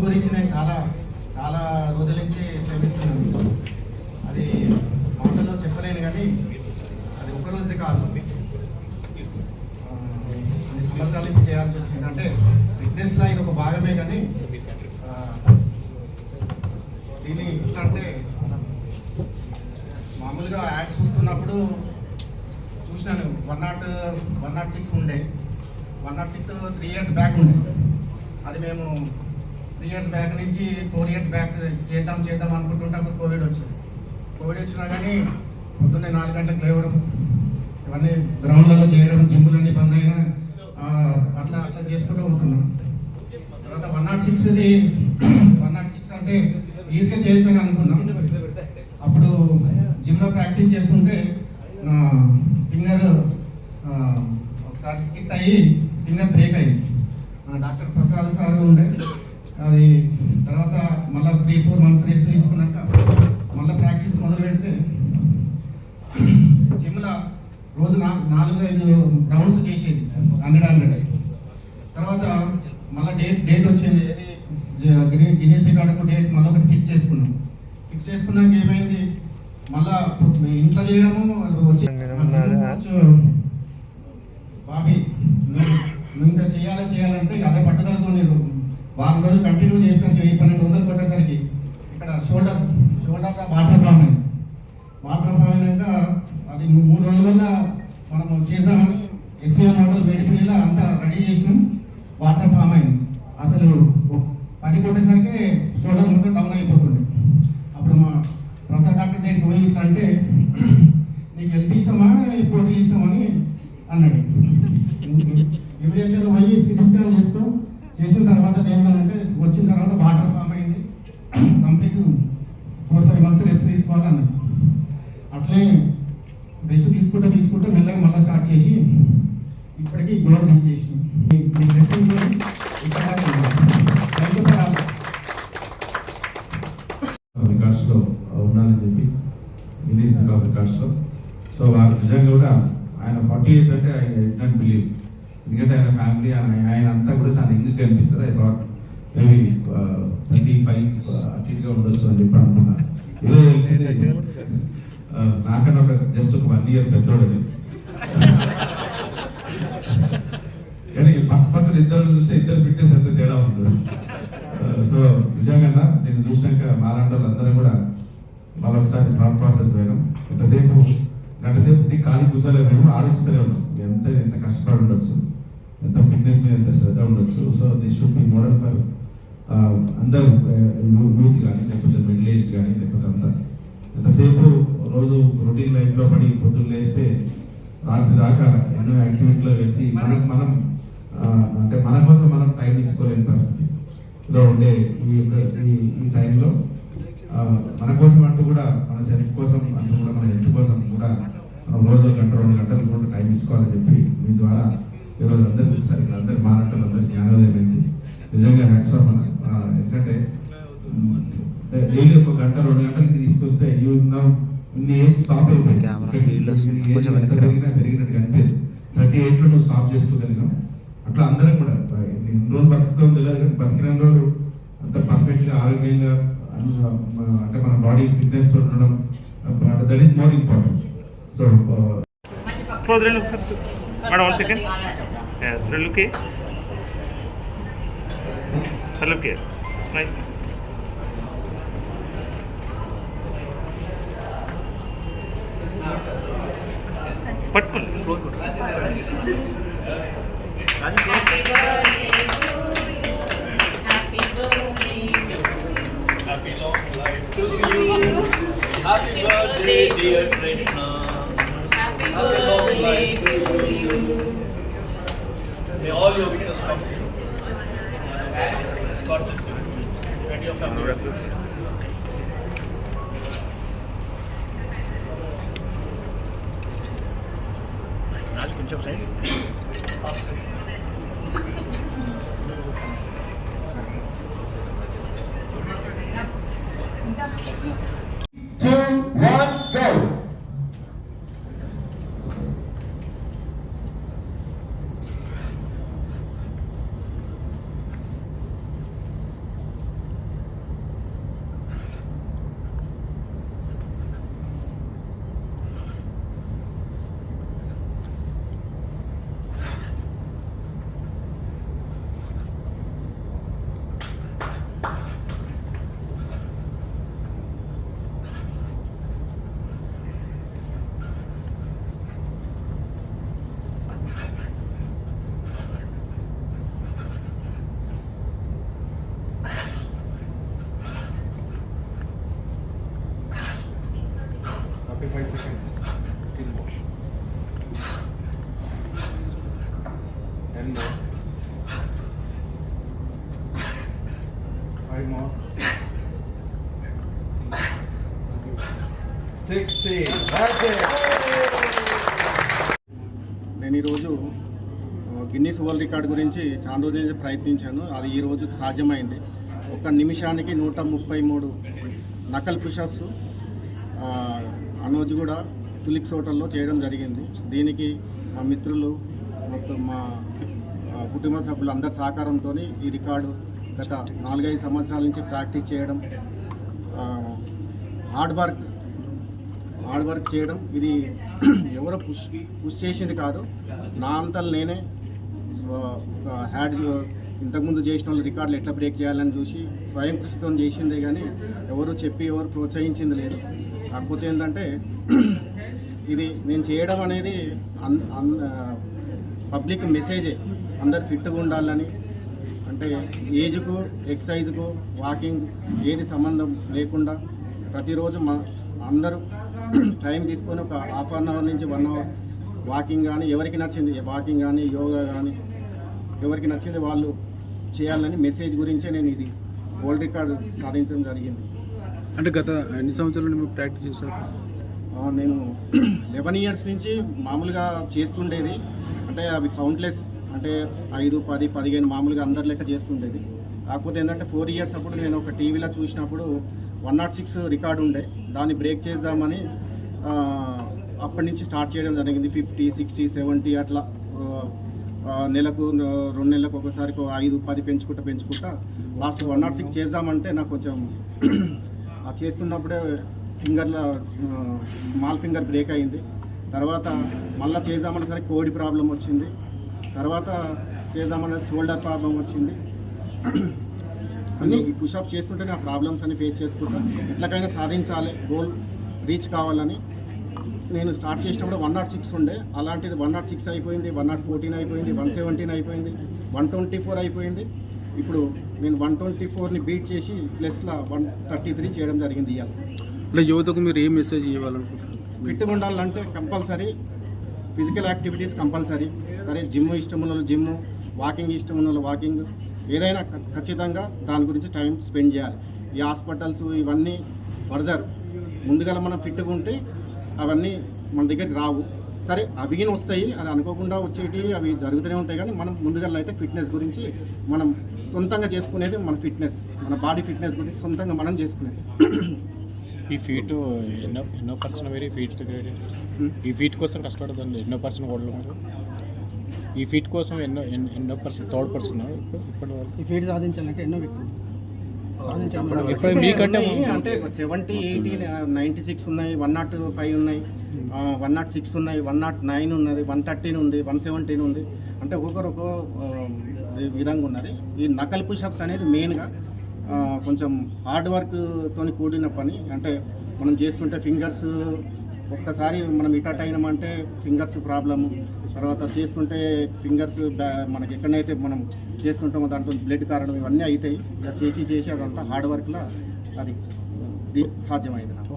గురించి నేను చాలా చాలా రోజుల నుంచి శ్రమిస్తున్నాను. అది మాటల్లో చెప్పలేను, కానీ అది ఒక్క రోజుది కాదు, కొన్ని సంవత్సరాల నుంచి చేయాల్సి వచ్చింది. అంటే ఫిట్నెస్లో ఇది ఒక భాగమే, కానీ దీన్ని ఎట్లా అంటే మామూలుగా యాడ్స్ చూస్తున్నప్పుడు చూసినాను. 106 ఉండే, 106 3 years బ్యాక్ ఉండే. అది మేము 3 years బ్యాక్ నుంచి 4 years బ్యాక్ చేద్దాం అనుకుంటుంటే అప్పుడు కోవిడ్ వచ్చినా కానీ పొద్దున్నే 4 గంటలకు లేవడం, ఇవన్నీ గ్రౌండ్లలో చేయడం, జిమ్లన్నీ బంద్ అయినా అట్లా చేసుకుంటూ పోతున్నాం. తర్వాత 106 అంటే ఈజీగా చేయొచ్చని అనుకున్నాం. అప్పుడు జిమ్లో ప్రాక్టీస్ చేస్తుంటే ఫింగర్ ఒకసారి స్కిట్ అయ్యి ఫింగర్ బ్రేక్ అయింది. మన డాక్టర్ ప్రసాద్ సార్ ఉండే. అది తర్వాత మళ్ళీ 3-4 months రెస్ట్ తీసుకున్నాక మళ్ళీ ప్రాక్టీస్ మొదలు పెడితే జిమ్లో రోజు 4-5 రౌండ్స్ చేసేది 100. తర్వాత మళ్ళీ డేట్ వచ్చింది, గిన్నెస్ రికార్డుకు డేట్ మళ్ళీ ఒకటి ఫిక్స్ చేసుకున్నాక ఏమైంది, మళ్ళా ఇంట్లో చేయడము వచ్చి బాబీ నువ్వు ఇంకా చేయాలంటే అదే పట్టుదలతో నేను వారం రోజులు కంటిన్యూ చేసరికి 1200 కొట్టేసరికి ఇక్కడ షోల్డర్లో వాటర్ ఫామ్ అయినాక అది 3 రోజుల మనము చేసామని ఎస్వీఎం మోడల్ మేడిపల్లిలో అంతా రెడీ చేసినాం. వాటర్ ఫామ్ అయింది. అసలు 10 కొట్టేసరికి షోల్డర్ మొత్తం డౌన్ అయిపోతుండే. అప్పుడు మా ప్రసాద్ డాక్టర్ దగ్గరికి పోయి ఇట్లా అంటే, నీకు హెల్త్ ఇష్టమా పోటీ ఇష్టమా అని అన్నాడు. ఇమీడియట్గా పోయి సిటీ స్కాన్ చేసిన తర్వాత ఏమంటే వచ్చిన తర్వాత వాటర్ ఫామ్ అయింది. కంప్లీట్ 4-5 months రెస్ట్ తీసుకోవాలన్నాడు. అట్లే రెస్ట్ తీసుకుంటూ మెల్లగా మళ్ళీ స్టార్ట్ చేసి ఇప్పటికీ గోల్ రీచ్ చేసినాం. రికార్డ్స్లో ఉండాలని చెప్పి గిన్నీస్ బుక్ ఆఫ్ రికార్డ్స్లో. సో వారు నిజంగా కూడా ఆయన 48 అంటే ఐ డోంట్ బిలీవ్. ఎందుకంటే ఆయన ఫ్యామిలీ ఆయన అంతా కూడా చాలా యంగ్గా కనిపిస్తారు. ఐ థాట్ మేబీ 25 అటు ఇటుగా ఉండొచ్చు అని చెప్పి అనుకున్నాను. ఈరోజు తెలిసిందే నాకన్నా జస్ట్ ఒక 1 year పెద్దోడని. కానీ పక్కన ఇద్దరు చూస్తే ఇద్దరు ఫిట్నెస్ ఎంత తేడా ఉంటుంది. సో నిజంగా నేను చూసినాక మాలాంటి వాళ్ళందరూ కూడా మరొకసారి థాట్ ప్రాసెస్ వేయడం. ఎంతసేపు ఖాళీ కూర్చోలేదు, మేము ఆలోచిస్తూనే ఉన్నాం ఎంత కష్టపడి ఉండొచ్చు, ఎంత ఫిట్నెస్ మీద ఎంత శ్రద్ధ ఉండొచ్చు. So this should be model for అందరూ, యూత్ కానీ లేకపోతే మిడిల్ ఏజ్ కానీ లేకపోతే అంతా ఎంతసేపు రోజు రొటీన్ లైఫ్లో పడి పొద్దున్న లేస్తే రాత్రి దాకా ఎన్నో యాక్టివిటీలో వెళ్తే మనం అంటే మన కోసం మనం టైం ఇచ్చుకోలేని పరిస్థితిలో ఉండే ఈ టైంలో మన కోసం అంటూ కూడా మన సెల్ఫ్ కోసం అంటూ కూడా మన హెల్త్ కోసం కూడా మనం రోజు 1-2 గంటలు కూడా టైం ఇచ్చుకోవాలని చెప్పి మీ ద్వారా ఈరోజు అందరికీ ఒకసారి ఇక్కడ అందరు మాట్లాడారు, అందరికి జ్ఞానోదయం అయింది. నిజంగా హ్యాట్స్ ఆఫ్ అన్న. ఎందుకంటే డైలీ 1 గంట 2 గంటలకి తీసుకొస్తే ఇన్ని ఏజ్ స్టాప్ అయిపోయింది. పెరిగినట్టు కనిపించదు. 38లో నువ్వు స్టాప్ చేసుకోగలిగావు. అట్లా అందరం కూడా ఎన్ని రోజులు బతుకుతాం తెలియదు, కానీ బతికిన రోజులు అంత పర్ఫెక్ట్గా ఆరోగ్యంగా అంటే మన బాడీ ఫిట్నెస్ తో ఉండడం, that is more important. So పట్టుకోండి. Happy long life to you. Happy birthday, dear Krishna. Happy long life to you. May all your wishes come true. God bless you and your family. Raj, కొంచెం side. 2, 1, go! 16. That's it. నేను ఈరోజు Guinness world record గురించి చాలా రోజుల నుంచి ప్రయత్నించాను. అది ఈరోజు సాధ్యమైంది. ఒక నిమిషానికి 133 నకల్ పుషప్స్ అనోజ్ కూడా తులిప్స్ హోటల్లో చేయడం జరిగింది. దీనికి మా మిత్రులు మొత్తం మా కుటుంబ సభ్యులు అందరి సహకారంతో ఈ రికార్డు గత 4-5 సంవత్సరాల నుంచి ప్రాక్టీస్ చేయడం, హార్డ్ వర్క్ చేయడం, ఇది ఎవరో పుష్ చేసింది కాదు, నా అంతలు నేనే ఇంతకుముందు చేసిన వాళ్ళు రికార్డులు ఎట్లా బ్రేక్ చేయాలని చూసి స్వయం కృషితో చేసిందే కానీ ఎవరు ప్రోత్సహించింది లేదు. కాకపోతే ఏంటంటే ఇది నేను చేయడం అనేది పబ్లిక్ మెసేజే, అందరు ఫిట్గా ఉండాలని. అంటే ఏజ్కు ఎక్సర్సైజ్కు వాకింగ్ ఏది సంబంధం లేకుండా ప్రతిరోజు అందరూ టైం తీసుకొని ఒక ½ అన్ అవర్ నుంచి 1 అవర్ వాకింగ్ కానీ, ఎవరికి నచ్చింది వాకింగ్ కానీ యోగా కానీ ఎవరికి నచ్చింది వాళ్ళు చేయాలని మెసేజ్ గురించే నేను ఇది వరల్డ్ రికార్డు సాధించడం జరిగింది. అంటే గత ఎన్ని సంవత్సరాల నుండి మీరు ప్రాక్టీస్ చేశారు? నేను 11 ఇయర్స్ నుంచి మామూలుగా చేస్తుండేది. అంటే అవి కౌంట్లెస్, అంటే 5, 10, 15 మామూలుగా అందరి లెక్క చేస్తుండేది. కాకపోతే ఏంటంటే 4 ఇయర్స్ అప్పుడు నేను ఒక టీవీలో చూసినప్పుడు 106 రికార్డు ఉండే, దాన్ని బ్రేక్ చేద్దామని అప్పటి నుంచి స్టార్ట్ చేయడం జరిగింది. 50, 60, 70 అట్లా నెలకు 2 నెలలకు ఒకసారి 5, 10 పెంచుకుంటా లాస్ట్ 106 చేద్దామంటే నాకు కొంచెం చేస్తున్నప్పుడే ఫింగర్లో స్మాల్ ఫింగర్ బ్రేక్ అయింది. తర్వాత మళ్ళీ చేద్దామని సరే కోడి ప్రాబ్లం వచ్చింది. తర్వాత చేద్దామని షోల్డర్ ప్రాబ్లం వచ్చింది. అన్నీ ఈ పుషప్ చేస్తుంటే నా ప్రాబ్లమ్స్ అన్ని ఫేస్ చేసుకుంటా ఎట్లకైనా సాధించాలి, గోల్ రీచ్ కావాలని నేను స్టార్ట్ చేసినప్పుడు 106 ఉండే, అలాంటిది 106 అయిపోయింది, 114 అయిపోయింది, 117 అయిపోయింది, 124 అయిపోయింది. ఇప్పుడు నేను 124ని బీట్ చేసి ప్లస్లో 133 చేయడం జరిగింది. ఇవాళ అంటే యువతకు మీరు ఏ మెసేజ్ ఇవ్వాలనుకుంటున్నారు? ఫిట్గా ఉండాలంటే కంపల్సరీ ఫిజికల్ యాక్టివిటీస్ కంపల్సరీ. సరే జిమ్ ఇష్టం ఉన్న వాళ్ళు జిమ్, వాకింగ్ ఇష్టం ఉన్న వాళ్ళు వాకింగ్, ఏదైనా ఖచ్చితంగా దాని గురించి టైం స్పెండ్ చేయాలి. ఈ హాస్పిటల్స్ ఇవన్నీ ఫర్దర్ ముందుగా మనం ఫిట్గా ఉంటే అవన్నీ మన దగ్గరికి రావు. సరే అవిగిన వస్తాయి, అది అనుకోకుండా వచ్చేటివి అవి జరుగుతూనే ఉంటాయి. కానీ మనం ముందుగా అయితే ఫిట్నెస్ గురించి మనం సొంతంగా చేసుకునేది మన ఫిట్నెస్, మన బాడీ ఫిట్నెస్ గురించి సొంతంగా మనం చేసుకునేది. ఈ ఫీట్ ఎన్నో పర్సన్ వేరే ఫీట్ ఈ ఫీట్ కోసం కష్టపడుతుంది ఎన్నో పర్సన్ కూడా ఈ ఫీట్ కోసం ఎన్నో పర్సన్ థర్డ్ పర్సన్ ఇప్పటి వరకు ఈ ఫీట్ సాధించాలంటే ఎన్నో వ్యక్తులు మీకంటే అంటే 70, 80, 96 ఉన్నాయి, 105 ఉన్నాయి, 106 ఉన్నాయి, 109 ఉన్నది, 113 ఉంది, 117 ఉంది. అంటే ఒక్కొక్కరు విధంగా ఉన్నది. ఈ నకల్ పుషప్స్ అనేది మెయిన్గా కొంచెం హార్డ్ వర్క్తో కూడిన పని. అంటే మనం చేస్తుంటే ఫింగర్స్ ఒక్కసారి మనం ఇటట్ అయినామంటే ఫింగర్స్ ప్రాబ్లము, తర్వాత చేస్తుంటే ఫింగర్స్ మనకి ఎక్కడైతే మనం చేస్తుంటామో దాంట్లో బ్లడ్ కారడం ఇవన్నీ అవుతాయి. ఇలా చేసి అదంతా హార్డ్ వర్క్లో అది సాధ్యమైంది నాకు.